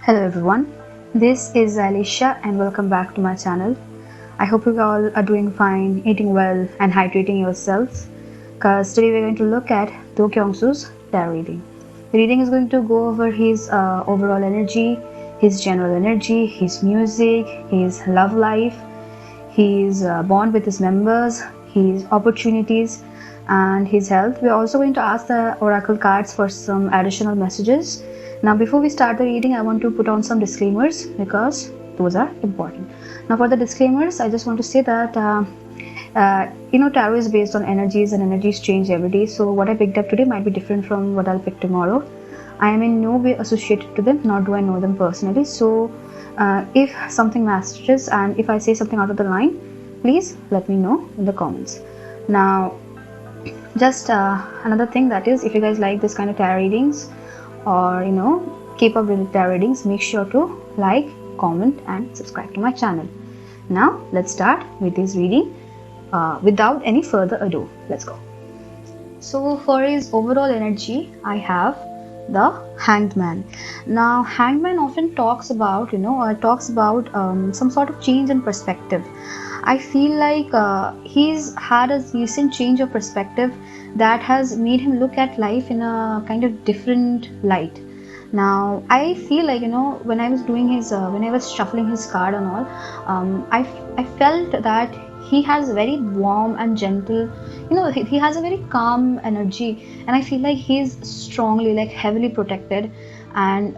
Hello everyone, this is Xylesia and welcome back to my channel. I hope you all are doing fine, eating well and hydrating yourselves, because today we're going to look at Kyungsoo's tarot reading. The reading is going to go over his overall energy, his general energy, his music, his love life, his bond with his members, his opportunities and his health. We're also going to ask the oracle cards for some additional messages. Now before we start the reading, I want to put on some disclaimers because those are important. Now for the disclaimers, I just want to say that tarot is based on energies and energies change every day. So what I picked up today might be different from what I'll pick tomorrow. I am in no way associated to them, nor do I know them personally. So if something matches and if I say something out of the line, please let me know in the comments. Now just another thing, that is, if you guys like this kind of tarot readings or K-pop related tarot readings, make sure to like, comment and subscribe to my channel. Now let's start with this reading without any further ado. Let's go. So for his overall energy, I have the Hanged Man. Now Hanged Man often talks about some sort of change in perspective. I feel like he's had a recent change of perspective that has made him look at life in a kind of different light. Now I feel like when I was doing his when I was shuffling his card and all, I felt that he has very warm and gentle, he has a very calm energy, and I feel like he's strongly, like heavily protected, and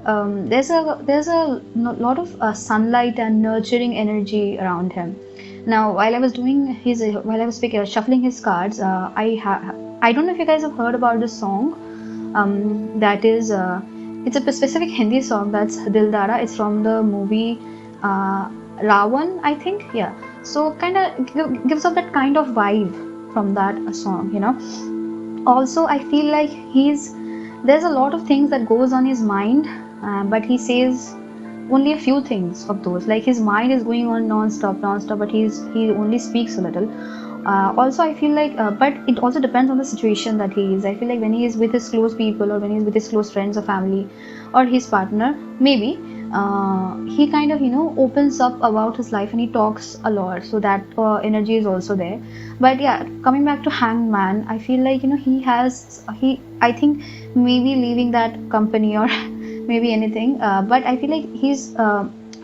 there's a lot of sunlight and nurturing energy around him. Now while I was shuffling his cards, I don't know if you guys have heard about this song. That is it's a specific Hindi song, that's Dildara. It's from the movie Ravan, I think. Yeah, so kind of gives up that kind of vibe from that song. Also I feel like there's a lot of things that goes on his mind, but he says only a few things of those. Like his mind is going on non-stop, but he only speaks a little. Also I feel like but it also depends on the situation that he is. I feel like when he is with his close people, or when he is with his close friends or family or his partner, maybe he kind of opens up about his life and he talks a lot, so that energy is also there. But yeah, coming back to Hanged Man, I feel like I think maybe leaving that company or maybe anything, but I feel like his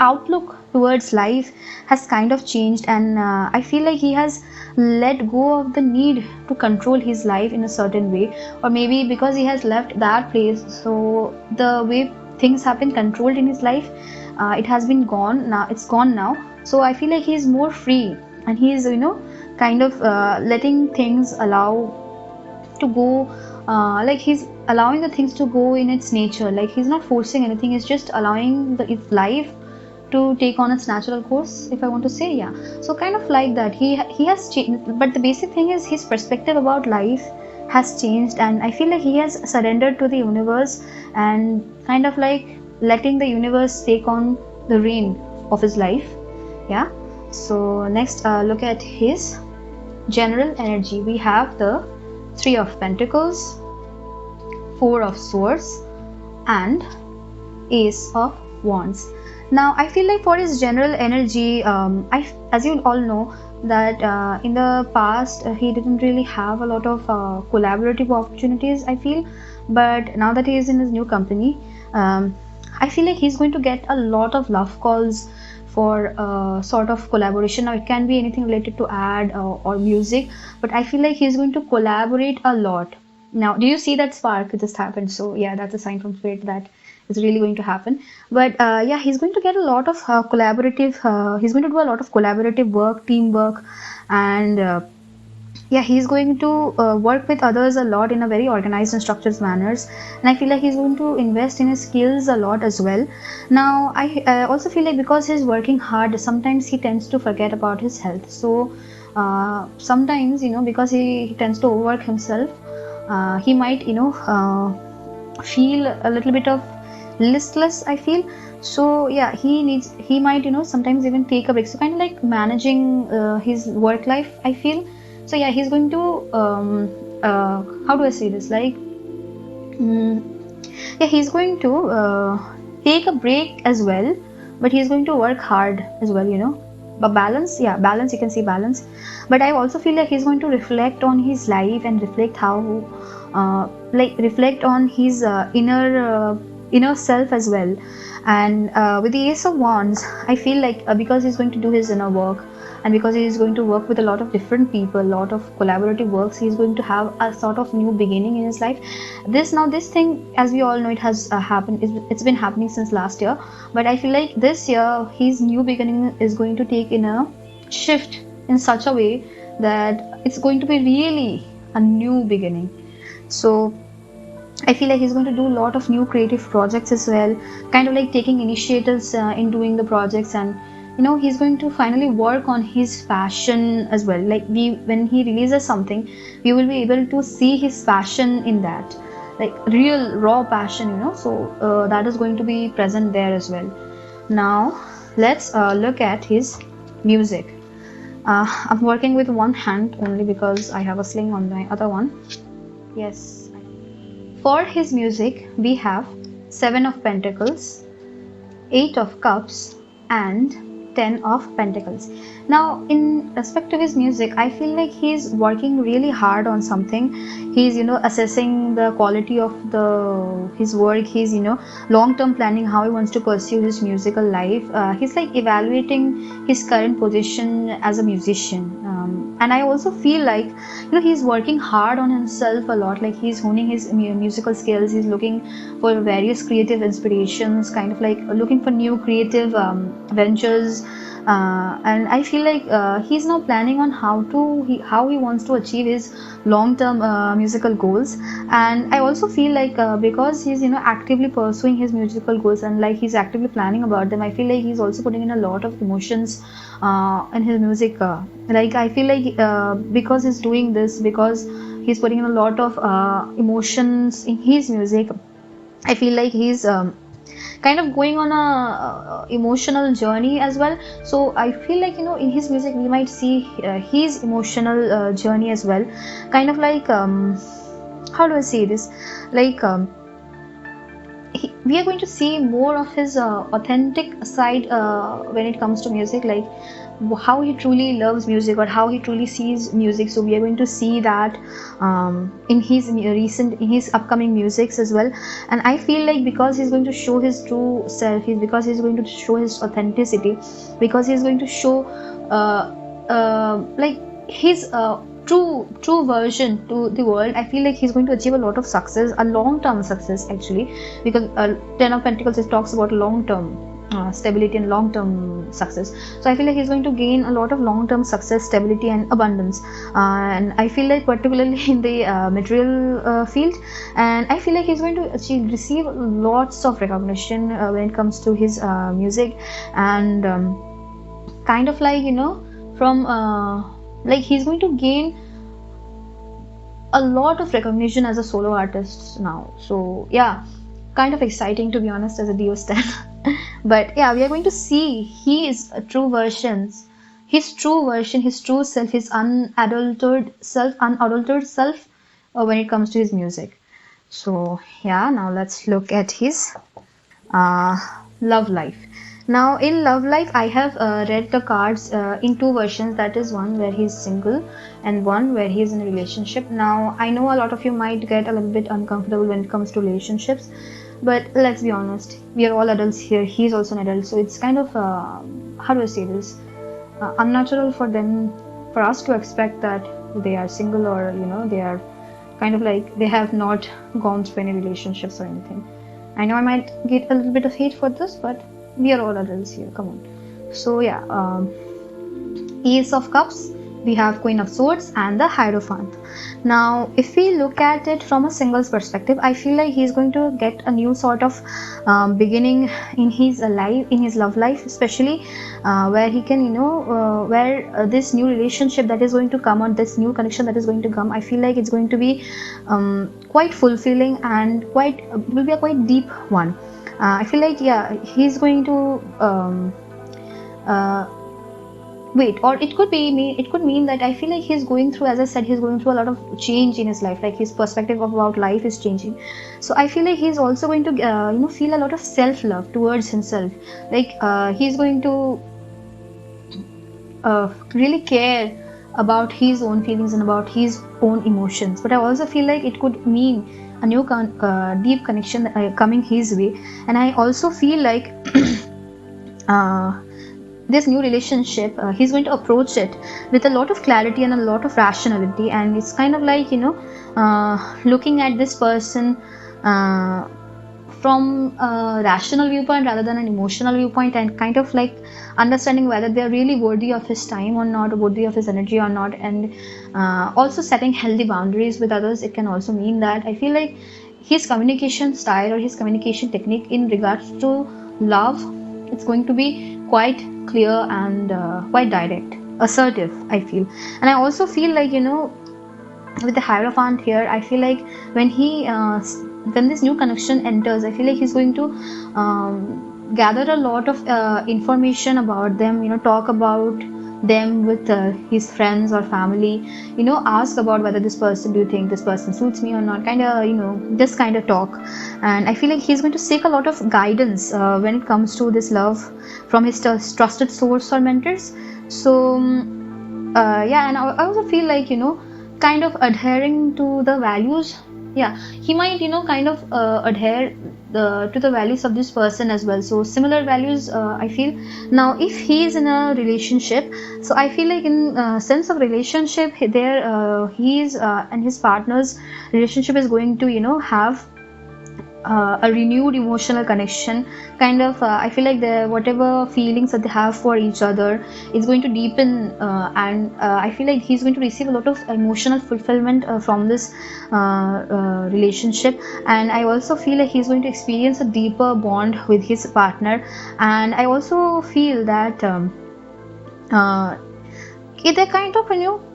outlook towards life has kind of changed, and I feel like he has let go of the need to control his life in a certain way, or maybe because he has left that place, so the way things have been controlled in his life, it has been gone now, it's gone now. So I feel like he's more free, and he's kind of letting things allow to go, like he's allowing the things to go in its nature. Like he's not forcing anything, he's just allowing its life to take on its natural course, if I want to say. Yeah, so kind of like that, he has changed, but the basic thing is his perspective about life has changed, and I feel like he has surrendered to the universe and kind of like letting the universe take on the reign of his life. Yeah, so next, look at his general energy. We have the Three of Pentacles, Four of Swords and Ace of Wands. Now I feel like for his general energy, as you all know that in the past he didn't really have a lot of collaborative opportunities, I feel. But now that he is in his new company, I feel like he's going to get a lot of love calls for sort of collaboration. Now it can be anything related to ad or music, but I feel like he's going to collaborate a lot. Now do you see that spark just happened? So yeah, that's a sign from spirit that is really going to happen. But yeah, he's going to get a lot of he's going to do a lot of collaborative work, teamwork, and yeah, he's going to work with others a lot in a very organized and structured manners, and I feel like he's going to invest in his skills a lot as well. Now I also feel like because he's working hard, sometimes he tends to forget about his health. So sometimes because he tends to overwork himself, he might feel a little bit of listless, I feel. So yeah, he might sometimes even take a break, so kind of like managing his work life, I feel. So yeah, he's going to how do I say this, like yeah, he's going to take a break as well, but he's going to work hard as well, but balance, yeah, balance, you can see balance. But I also feel like he's going to reflect on his life and reflect how reflect on his inner self as well. And with the Ace of Wands, I feel like because he's going to do his inner work, and because he is going to work with a lot of different people, a lot of collaborative works, he's going to have a sort of new beginning in his life. This thing, as we all know, it has happened, it's been happening since last year, but I feel like this year his new beginning is going to take in a shift in such a way that it's going to be really a new beginning. So I feel like he's going to do a lot of new creative projects as well, kind of like taking initiatives in doing the projects. And he's going to finally work on his passion as well. Like when he releases something, we will be able to see his passion in that, like real raw passion, so that is going to be present there as well. Now let's look at his music. I'm working with one hand only because I have a sling on my other one. Yes. For his music, we have 7 of Pentacles, 8 of Cups, and 10 of Pentacles. Now, in respect to his music, I feel like he's working really hard on something. He's, assessing the quality of his work. He's, long-term planning how he wants to pursue his musical life. He's like evaluating his current position as a musician. And I also feel like, he's working hard on himself a lot. Like he's honing his musical skills. He's looking for various creative inspirations, kind of like looking for new creative ventures. And I feel like he's now planning on how he wants to achieve his long-term musical goals. And I also feel like because he's actively pursuing his musical goals, and like he's actively planning about them, I feel like he's also putting in a lot of emotions in his music. Like I feel like because he's doing this, because he's putting in a lot of emotions in his music, I feel like he's kind of going on a emotional journey as well. So I feel like in his music we might see his emotional journey as well, kind of like how do I say this, like we are going to see more of his authentic side when it comes to music, like how he truly loves music or how he truly sees music. So we are going to see that in his upcoming musics as well. And I feel like because he's going to show his true self, because he's going to show his authenticity, because he's going to show like his true version to the world, I feel like he's going to achieve a lot of success, a long-term success actually, because 10 of Pentacles talks about long-term stability and long-term success. So I feel like he's going to gain a lot of long-term success, stability, and abundance. And I feel like particularly in the material field, and I feel like he's going to receive lots of recognition when it comes to his music. And kind of like from like he's going to gain a lot of recognition as a solo artist now. So yeah, kind of exciting, to be honest, as a Dio stan. But yeah, we are going to see his true versions, his true version, his true self, his unadulterated self when it comes to his music. So yeah, now let's look at his love life. Now in love life, I have read the cards in 2 versions. That is one where he's single and one where he's in a relationship. Now I know a lot of you might get a little bit uncomfortable when it comes to relationships, but let's be honest, we are all adults here. He's also an adult, so it's kind of how do I say this, unnatural for us to expect that they are single, or they are kind of like they have not gone through any relationships or anything. I know I might get a little bit of hate for this, but we are all adults here, come on. So yeah, Ace of Cups, we have Queen of Swords, and the Hierophant. Now if we look at it from a singles perspective, I feel like he's going to get a new sort of beginning in his life, in his love life especially, where he can where this new relationship that is going to come, or this new connection that is going to come, I feel like it's going to be quite fulfilling and will be a quite deep one. I feel like yeah, he's going to wait, or it could be mean, it could mean that I feel like he's going through, as I said, he's going through a lot of change in his life, like his perspective about life is changing. So I feel like he's also going to feel a lot of self-love towards himself, like he's going to really care about his own feelings and about his own emotions. But I also feel like it could mean a new deep connection coming his way. And I also feel like uh, this new relationship, he's going to approach it with a lot of clarity and a lot of rationality. And it's kind of like, looking at this person from a rational viewpoint rather than an emotional viewpoint, and kind of like understanding whether they're really worthy of his time or not, worthy of his energy or not. And also setting healthy boundaries with others. It can also mean that I feel like his communication style or his communication technique in regards to love, it's going to be quite clear and quite direct, assertive, I feel. And I also feel like, with the Hierophant here, I feel like when when this new connection enters, I feel like he's going to gather a lot of information about them, talk about them with his friends or family, ask about whether this person, do you think this person suits me or not, kind of, this kind of talk. And I feel like he's going to seek a lot of guidance when it comes to this love from his trusted source or mentors. So yeah, and I also feel like, kind of adhering to the values. Yeah, he might, kind of adhere to the values of this person as well. So similar values, I feel. Now if he is in a relationship, so I feel like in sense of relationship there, he is and his partner's relationship is going to have a renewed emotional connection, kind of. I feel like the whatever feelings that they have for each other is going to deepen, and I feel like he's going to receive a lot of emotional fulfillment from this relationship. And I also feel like he's going to experience a deeper bond with his partner. And I also feel that they kind of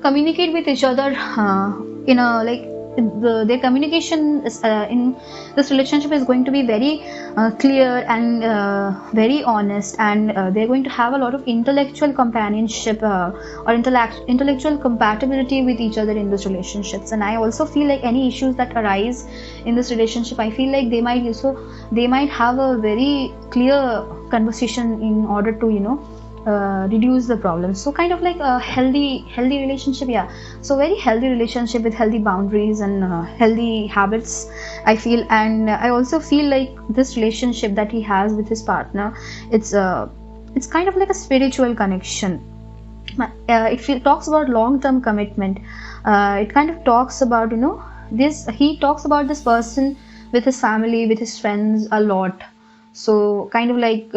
communicate with each other in a like their communication is, in this relationship is going to be very clear and very honest. And they're going to have a lot of intellectual companionship or intellectual compatibility with each other in these relationships. And I also feel like any issues that arise in this relationship, I feel like they might have a very clear conversation in order to reduce the problems. So kind of like a healthy relationship. Yeah, so very healthy relationship with healthy boundaries and healthy habits, I feel. And I also feel like this relationship that he has with his partner, it's kind of like a spiritual connection. It talks about long-term commitment. It kind of talks about he talks about this person with his family, with his friends a lot. So kind of like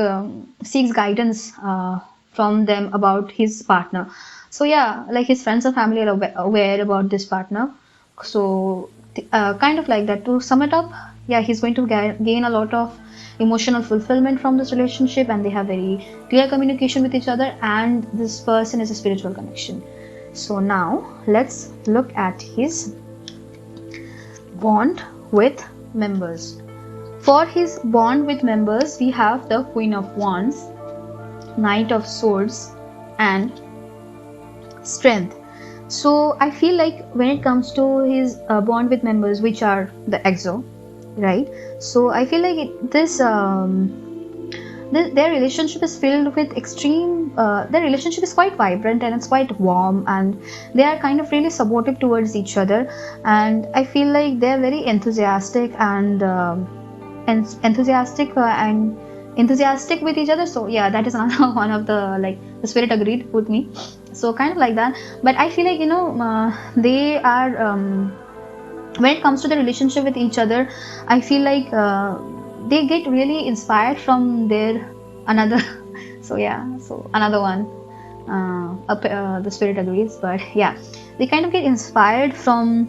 seeks guidance from them about his partner. So yeah, like his friends and family are aware about this partner. So kind of like that, to sum it up, yeah, he's going to gain a lot of emotional fulfillment from this relationship, and they have very clear communication with each other, and this person is a spiritual connection. So now let's look at his bond with members. For his bond with members, we have the Queen of Wands, Knight of Swords, and Strength. So I feel like when it comes to his bond with members, which are the EXO, right? So I feel like their relationship is filled with extreme. Their relationship is quite vibrant and it's quite warm, and they are kind of really supportive towards each other. And I feel like they're very enthusiastic and enthusiastic with each other. So yeah, that is another one of the the spirit agreed with me. So kind of like that. But I feel like they are when it comes to the relationship with each other, I feel like they get really inspired from their another. So yeah, so another one, the spirit agrees. But yeah, they kind of get inspired from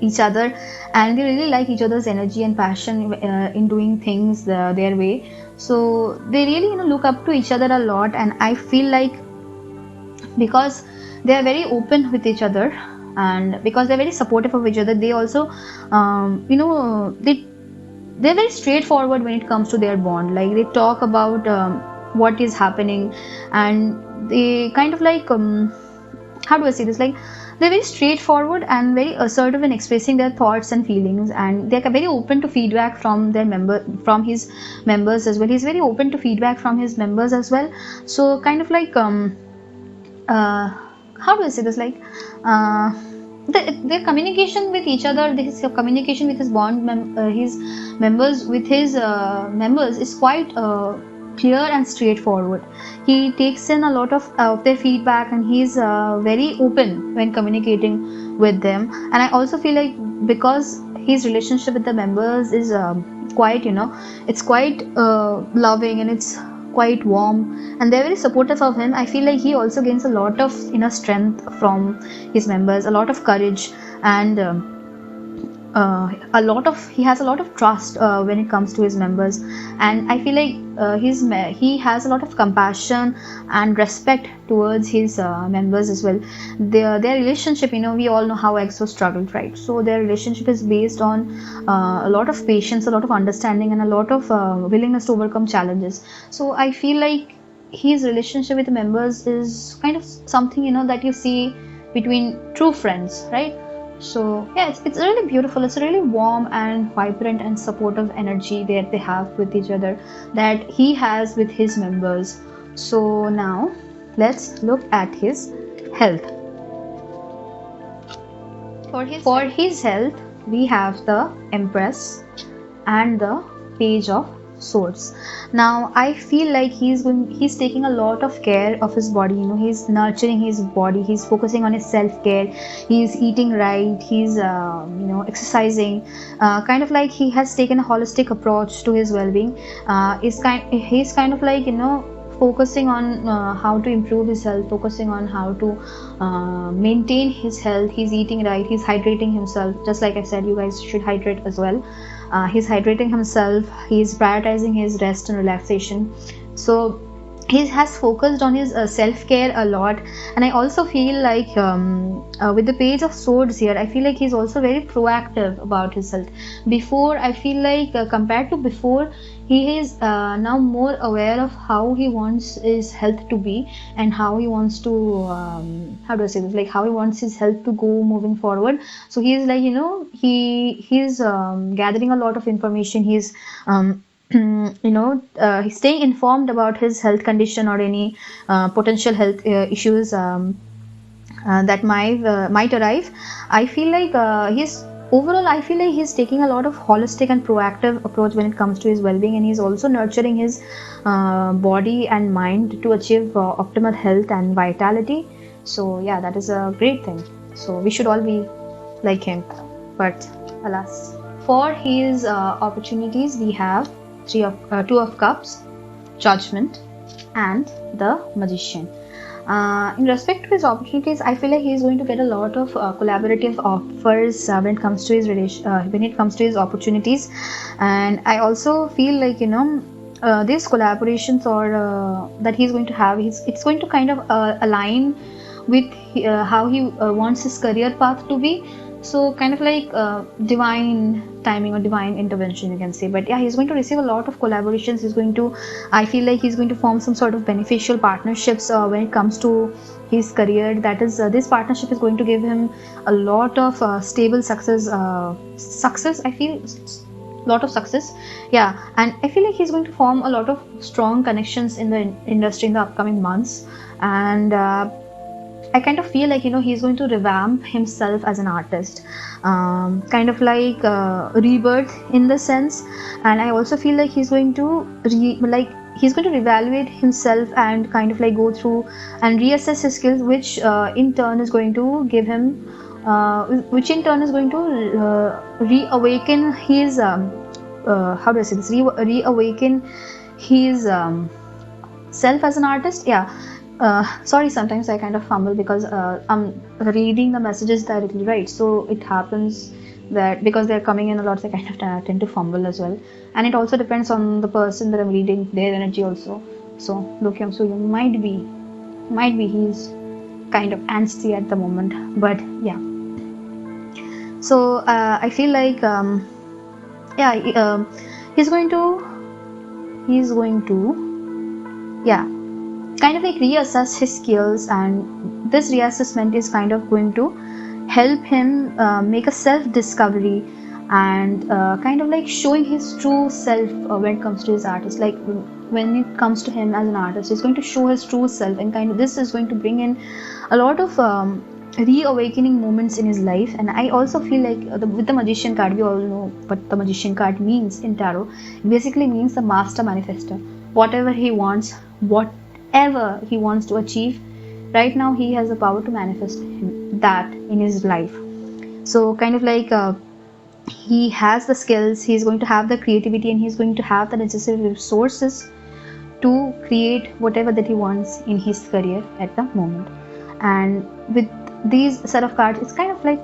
each other, and they really like each other's energy and passion in doing things their way. So they really look up to each other a lot. And I feel like because they are very open with each other, and because they're very supportive of each other, they also they're very straightforward when it comes to their bond. Like they talk about what is happening, and they kind of like how do I say this, like they're very straightforward and very assertive in expressing their thoughts and feelings, and they're very open to feedback from from his members as well. He's very open to feedback from his members as well. So kind of like uh, how do I say this, like uh, their communication with each other, his communication with his members, with his members is quite clear and straightforward. He takes in a lot of their feedback, and he's very open when communicating with them. And I also feel like because his relationship with the members is quite, it's quite loving, and it's quite warm, and they're very supportive of him. I feel like he also gains a lot of inner strength from his members, a lot of courage, and he has a lot of trust when it comes to his members. And I feel like he has a lot of compassion and respect towards his members as well. Their relationship, we all know how EXO struggled, right? So their relationship is based on a lot of patience, a lot of understanding, and a lot of willingness to overcome challenges. So I feel like his relationship with the members is kind of something, that you see between true friends, right? So yeah, it's really beautiful. It's a really warm and vibrant and supportive energy that they have with each other, that he has with his members. So now let's look at his health. For his health, we have the Empress and the Page of Swords. Now I feel like he's taking a lot of care of his body. He's nurturing his body, he's focusing on his self-care, he's eating right, he's exercising, kind of like he has taken a holistic approach to his well-being. He's kind of like focusing on how to improve his health, focusing on how to maintain his health. He's eating right, he's hydrating himself. Just like I said, you guys should hydrate as well. He's hydrating himself, he's prioritizing his rest and relaxation. So he has focused on his self-care a lot. And I also feel like with the Page of Swords here, I feel like he's also very proactive about his health. Before, I feel like compared to before, he is now more aware of how he wants his health to be, and how he wants to how do I say this, like how he wants his health to go moving forward. So he is like, he's gathering a lot of information. He's he's staying informed about his health condition or any potential health issues that might arrive. I feel like I feel like he's taking a lot of holistic and proactive approach when it comes to his well-being, and he's also nurturing his body and mind to achieve optimal health and vitality. So yeah, that is a great thing. So we should all be like him. But alas, for his opportunities, we have Two of Cups, Judgment, and the Magician. In respect to his opportunities, I feel like he's going to get a lot of collaborative offers when it comes to his when it comes to his opportunities. And I also feel like these collaborations or that he's going to have, it's going to kind of align with how he wants his career path to be. So kind of like divine timing or divine intervention, you can say. But yeah, he's going to receive a lot of collaborations. I feel like he's going to form some sort of beneficial partnerships when it comes to his career. That is, this partnership is going to give him a lot of stable success. I feel lot of success. Yeah, and I feel like he's going to form a lot of strong connections in the industry in the upcoming months. And I kind of feel like he's going to revamp himself as an artist, kind of like rebirth in the sense. And I also feel like he's going to reevaluate himself and kind of like go through and reassess his skills, which in turn is going to give him reawaken his how do I say this, reawaken his self as an artist. Yeah. Sorry, sometimes I kind of fumble because I'm reading the messages directly, right? So it happens that because they're coming in a lot, I kind of tend to fumble as well. And it also depends on the person that I'm reading, their energy also. So Kyungsoo, you might be he's kind of angsty at the moment, but yeah. So I feel like he's going to yeah, kind of like reassess his skills, and this reassessment is kind of going to help him make a self discovery, and kind of like showing his true self when it comes to his artist. Like when it comes to him as an artist, he's going to show his true self, and kind of this is going to bring in a lot of reawakening moments in his life. And I also feel like with the magician card, we all know what the magician card means in tarot. It basically means the master manifester. Whatever he wants, whatever he wants to achieve, right now he has the power to manifest that in his life. So kind of like he has the skills, he's going to have the creativity, and he's going to have the necessary resources to create whatever that he wants in his career at the moment. And with these set of cards, it's kind of like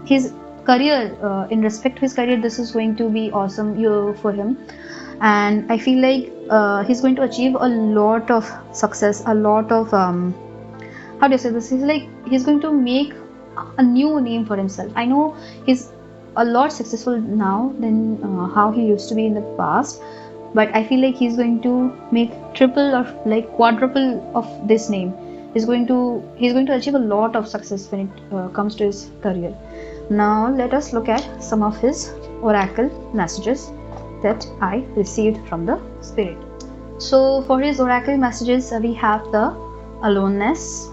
his career, in respect to his career, this is going to be awesome year for him. And I feel like he's going to achieve a lot of success, a lot of how do you say this, he's going to make a new name for himself. I know he's a lot successful now than how he used to be in the past, but I feel like he's going to make triple or like quadruple of this name. He's going to achieve a lot of success when it comes to his career. Now let us look at some of his oracle messages that I received from the spirit. So for his oracle messages, we have the aloneness,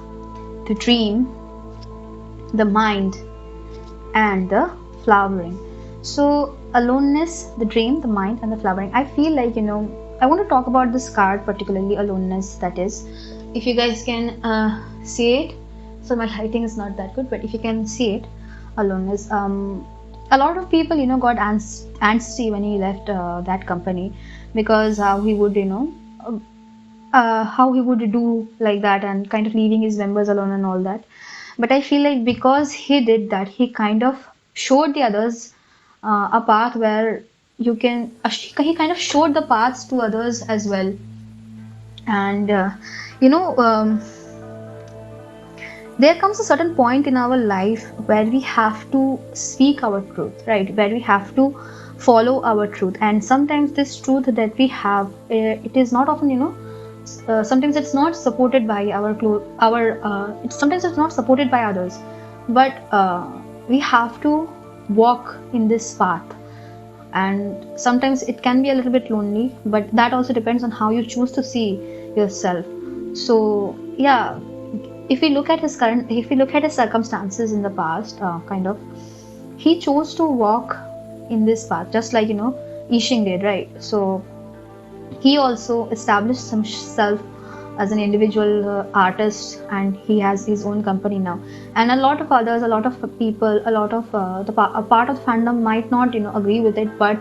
the dream, the mind, and the flowering. So aloneness, the dream, the mind, and the flowering. I feel like, I want to talk about this card, particularly aloneness. That is, if you guys can see it, so my lighting is not that good, but if you can see it, aloneness. A lot of people, got angsty when he left that company, because how he would, how he would do like that, and kind of leaving his members alone and all that. But I feel like because he did that, he kind of showed the others a path where you can. He kind of showed the paths to others as well, and there comes a certain point in our life where we have to speak our truth, right? Where we have to follow our truth, and sometimes this truth that we have, it is not often, sometimes it's not supported by sometimes it's not supported by others, but we have to walk in this path, and sometimes it can be a little bit lonely, but that also depends on how you choose to see yourself. So yeah, if we look at his circumstances in the past, kind of he chose to walk in this path, just like Ishing did, right? So he also established himself as an individual artist, and he has his own company now. And a lot of others, a lot of people, a lot of a part of the fandom might not agree with it, but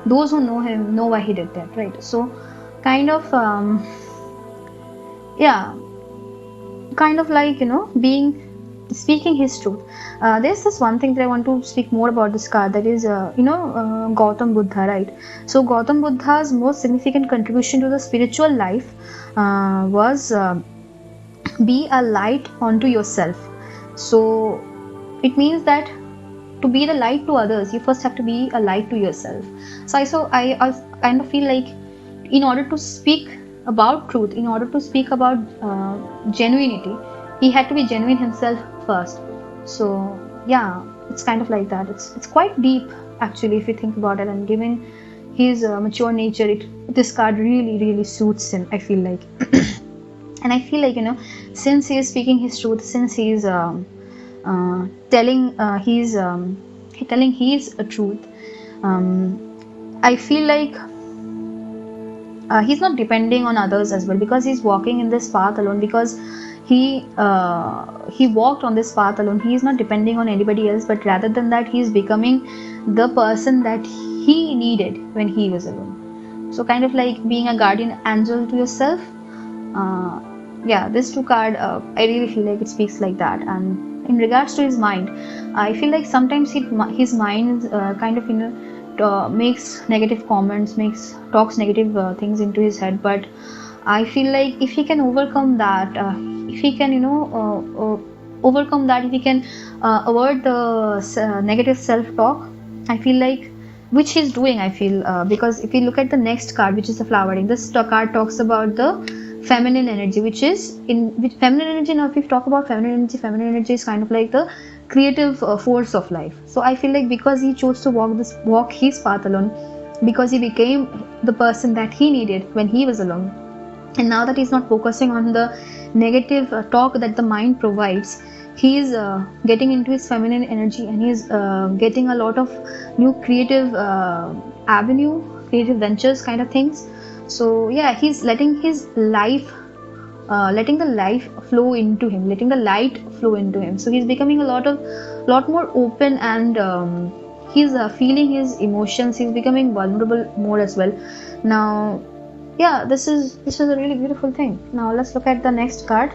those who know him know why he did that, right? So kind of kind of like speaking his truth. There's this one thing that I want to speak more about this card, that is Gautam Buddha, right? So Gautam Buddha's most significant contribution to the spiritual life was be a light onto yourself. So it means that to be the light to others, you first have to be a light to yourself. So I kind of feel like, in order to speak about truth, in order to speak about genuinity, he had to be genuine himself first. So yeah, it's kind of like that. It's quite deep actually, if you think about it, and given his mature nature, this card really suits him, I feel like. And I feel like since he is speaking his truth, since he is telling his truth, I feel like he's not depending on others as well, because he's walking in this path alone, because he walked on this path alone. He is not depending on anybody else, but rather than that, he is becoming the person that he needed when he was alone. So kind of like being a guardian angel to yourself. Yeah, this two card, I really feel like it speaks like that. And in regards to his mind, I feel like sometimes his mind kind of makes negative comments, talks negative things into his head. But I feel like if he can overcome that, if he can overcome that, if he can avoid the negative self-talk, I feel like, which he's doing, I feel, because if you look at the next card, which is the flowering, this card talks about the feminine energy, which feminine energy. Now if we talk about feminine energy is kind of like the creative force of life. So I feel like because he chose to walk his path alone, because he became the person that he needed when he was alone, and now that he's not focusing on the negative talk that the mind provides, he's getting into his feminine energy, and he's getting a lot of new creative creative ventures kind of things. So yeah, he's letting his life letting the life flow into him, letting the light flow into him. So he's becoming a lot more open, and he's feeling his emotions. He's becoming vulnerable more as well. Now yeah, this is a really beautiful thing. Now let's look at the next card.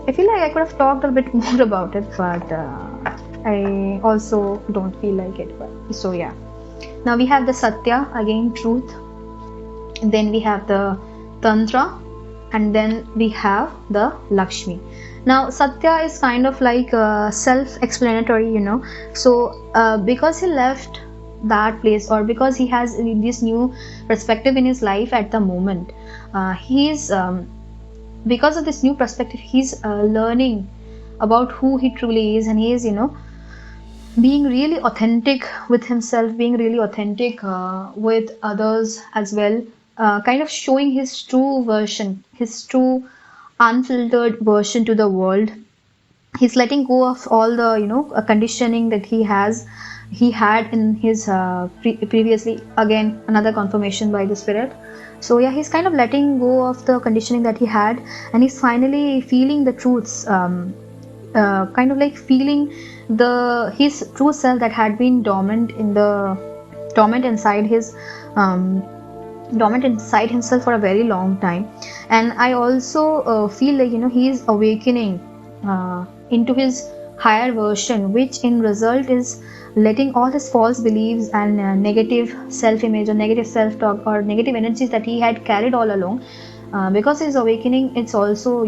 I feel like I could have talked a bit more about it, but I also don't feel like it. But so yeah, now we have the Satya, again truth, and then we have the Tantra, and then we have the Lakshmi. Now Satya is kind of like self-explanatory, so because he left that place, or because he has this new perspective in his life at the moment, he's because of this new perspective, he's learning about who he truly is, and he is being really authentic with himself, being really authentic with others as well, kind of showing his true version, his true unfiltered version to the world. He's letting go of all the conditioning that he had in his previously. Again, another confirmation by the spirit. So yeah, he's kind of letting go of the conditioning that he had, and he's finally feeling the truths, kind of like feeling his true self that had been dormant inside himself for a very long time. And I also feel like he's awakening into his higher version, which in result is letting all his false beliefs and negative self-image or negative self-talk or negative energies that he had carried all along. Because he's awakening, it's also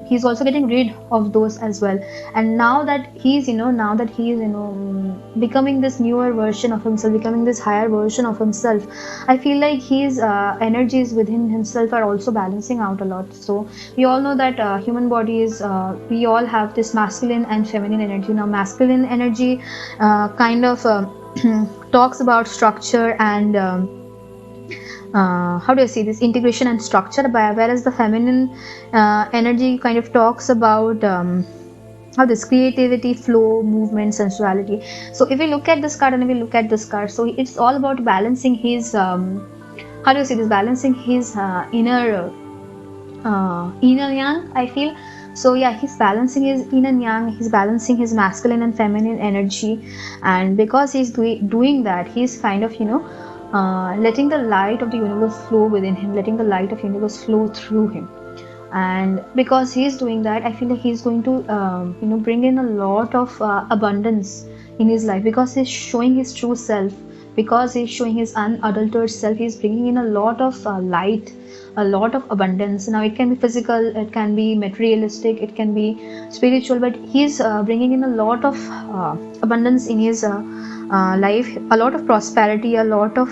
he's also getting rid of those as well. And now that he's becoming this newer version of himself, becoming this higher version of himself, I feel like his energies within himself are also balancing out a lot. So we all know that human bodies, we all have this masculine and feminine energy. Now masculine energy kind of talks about structure and how do I say this, integration and structure, whereas the feminine energy kind of talks about how this creativity, flow, movement, sensuality. So if we look at this card and if we look at this card, so it's all about balancing his how do you say this, balancing his inner yang, I feel. So yeah, he's balancing his yin and yang, he's balancing his masculine and feminine energy, and because he's doing that, he's kind of letting the light of the universe flow within him, letting the light of universe flow through him. And because he's doing that, I feel like he's going to bring in a lot of abundance in his life, because he's showing his true self, because he's showing his unadulterated self. He's bringing in a lot of light, a lot of abundance. Now it can be physical, it can be materialistic, it can be spiritual, but he's bringing in a lot of abundance in his life, a lot of prosperity, a lot of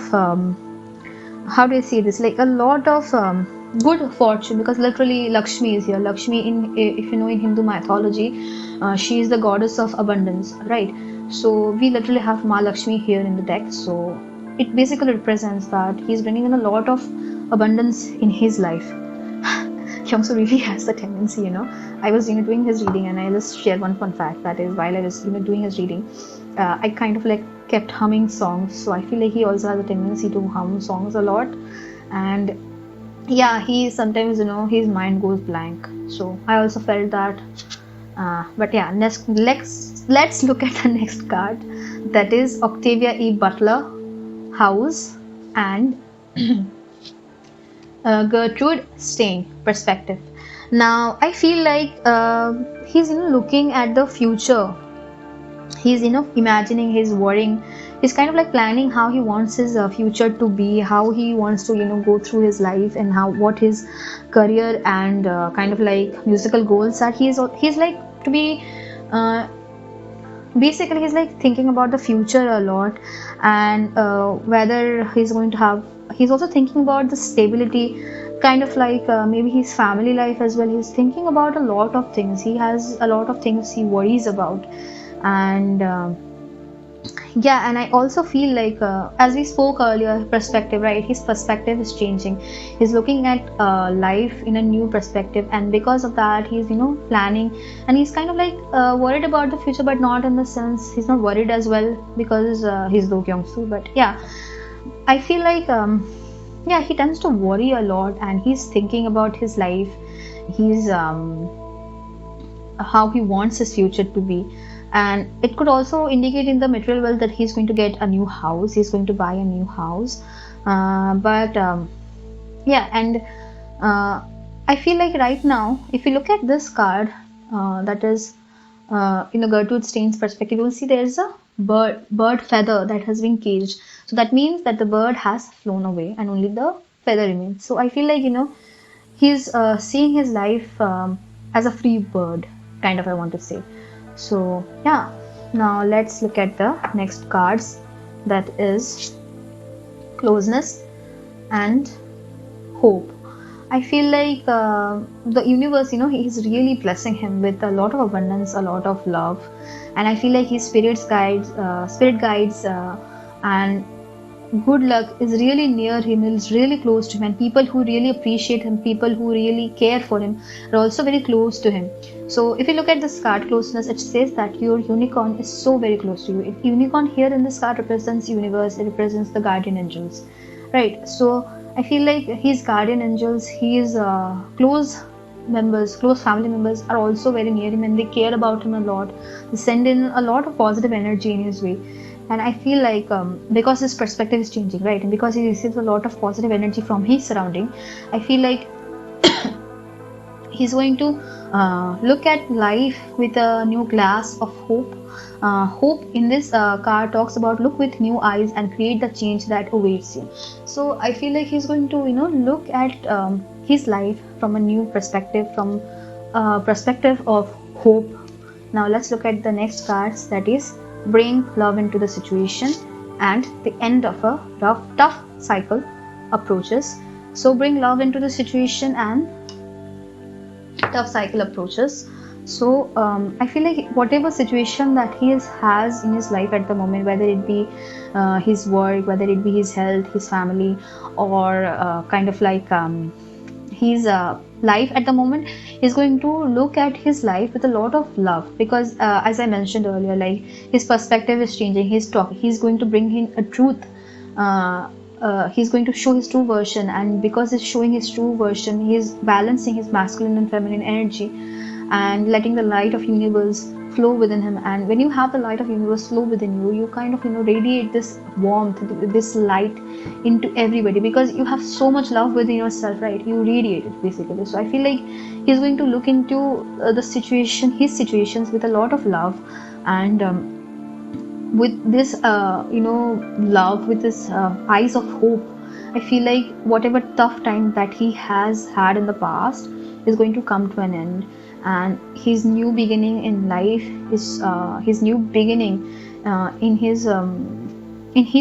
how do I say this, like a lot of good fortune, because literally Lakshmi is here. Lakshmi, if you know, in Hindu mythology, she is the goddess of abundance, right? So we literally have Ma Lakshmi here in the deck. So it basically represents that he's bringing in a lot of abundance in his life. Kyungsoo really has the tendency, I was doing his reading, and I just share one fun fact, that is, while I was doing his reading, I kind of like kept humming songs. So I feel like he also has a tendency to hum songs a lot, and yeah, he sometimes his mind goes blank. So I also felt that. But yeah, let's look at the next card, that is Octavia E. Butler, House, and Gertrude Stein, Perspective. Now I feel like he's looking at the future. He's imagining, he's worrying, he's kind of like planning how he wants his future to be, how he wants to go through his life, and what his career and kind of like musical goals are. He's like to be basically he's like thinking about the future a lot, and whether he's going to have, he's also thinking about the stability kind of like maybe his family life as well. He's thinking about a lot of things. He has a lot of things he worries about. And yeah, and I also feel like as we spoke earlier, perspective, right? His perspective is changing. He's looking at life in a new perspective, and because of that he's planning, and he's kind of like worried about the future, but not in the sense he's not worried as well, because he's Do Kyungsoo. But yeah, I feel like yeah, he tends to worry a lot, and he's thinking about his life. He's how he wants his future to be. And it could also indicate in the material world that he's going to get a new house, he's going to buy a new house. But yeah, and I feel like right now, if you look at this card, that is in the Gertrude Stein's perspective, you'll see there's a bird feather that has been caged. So that means that the bird has flown away and only the feather remains. So I feel like he's seeing his life as a free bird, kind of, I want to say. So yeah, now let's look at the next cards, that is closeness and hope. I feel like the universe, he's really blessing him with a lot of abundance, a lot of love, and I feel like his spirit guides, and good luck is really near him, is really close to him, and people who really appreciate him, people who really care for him, are also very close to him. So if you look at this card, closeness, it says that your unicorn is so very close to you. Unicorn here in this card represents universe, it represents the guardian angels, right? So I feel like his guardian angels, his close family members are also very near him, and they care about him a lot. They send in a lot of positive energy in his way. And I feel like because his perspective is changing, right, and because he receives a lot of positive energy from his surrounding, I feel like he's going to look at life with a new glass of hope. Hope in this card talks about look with new eyes and create the change that awaits you. So I feel like he's going to look at his life from a new perspective, from a perspective of hope. Now let's look at the next cards, that is bring love into the situation, and the end of a tough cycle approaches. So bring love into the situation and tough cycle approaches. So I feel like whatever situation that he has in his life at the moment, whether it be his work, whether it be his health, his family, or kind of like his life at the moment, he's going to look at his life with a lot of love, because as I mentioned earlier, like his perspective is changing. He's going to bring in a truth. He's going to show his true version, and because he's showing his true version, he is balancing his masculine and feminine energy and letting the light of universe flow within him. And when you have the light of universe flow within you, you kind of radiate this warmth, this light into everybody, because you have so much love within yourself, right? You radiate it basically. So I feel like he's going to look into his situations with a lot of love, and with this love, with this eyes of hope, I feel like whatever tough time that he has had in the past is going to come to an end, and his new beginning in life is his new beginning in his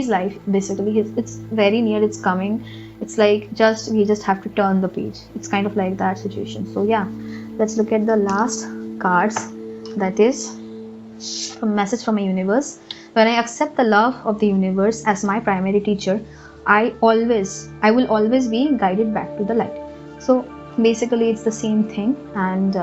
life basically. It's very near, it's coming. It's like we just have to turn the page. It's kind of like that situation. So yeah, let's look at the last cards, that is a message from a universe. When I accept the love of the universe as my primary teacher, I will always be guided back to the light. So basically it's the same thing, and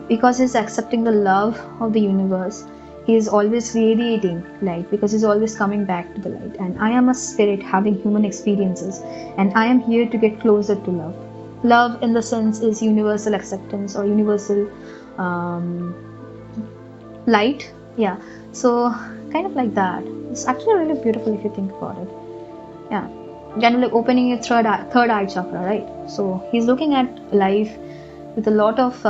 because he's accepting the love of the universe, he is always radiating light, because he's always coming back to the light. And I am a spirit having human experiences, and I am here to get closer to love. Love in the sense is universal acceptance or universal light. Yeah, so kind of like that. It's actually really beautiful if you think about it. Yeah, kind of like opening your third eye chakra, right? So he's looking at life with a lot of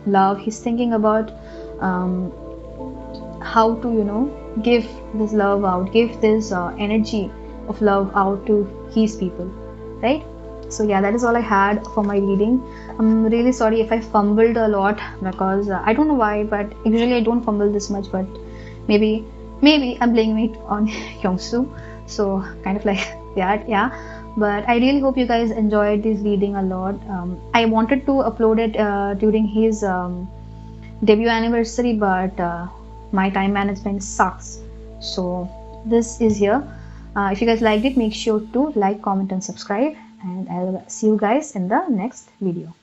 love. He's thinking about how to give this love out, give this energy of love out to his people, right? So yeah, that is all I had for my reading. I'm really sorry if I fumbled a lot, because I don't know why, but usually I don't fumble this much, but maybe I'm blaming it on Kyungsoo. So kind of like that, yeah. But I really hope you guys enjoyed this reading a lot. I wanted to upload it during his debut anniversary, but my time management sucks. So this is here. If you guys liked it, make sure to like, comment, and subscribe. And I'll see you guys in the next video.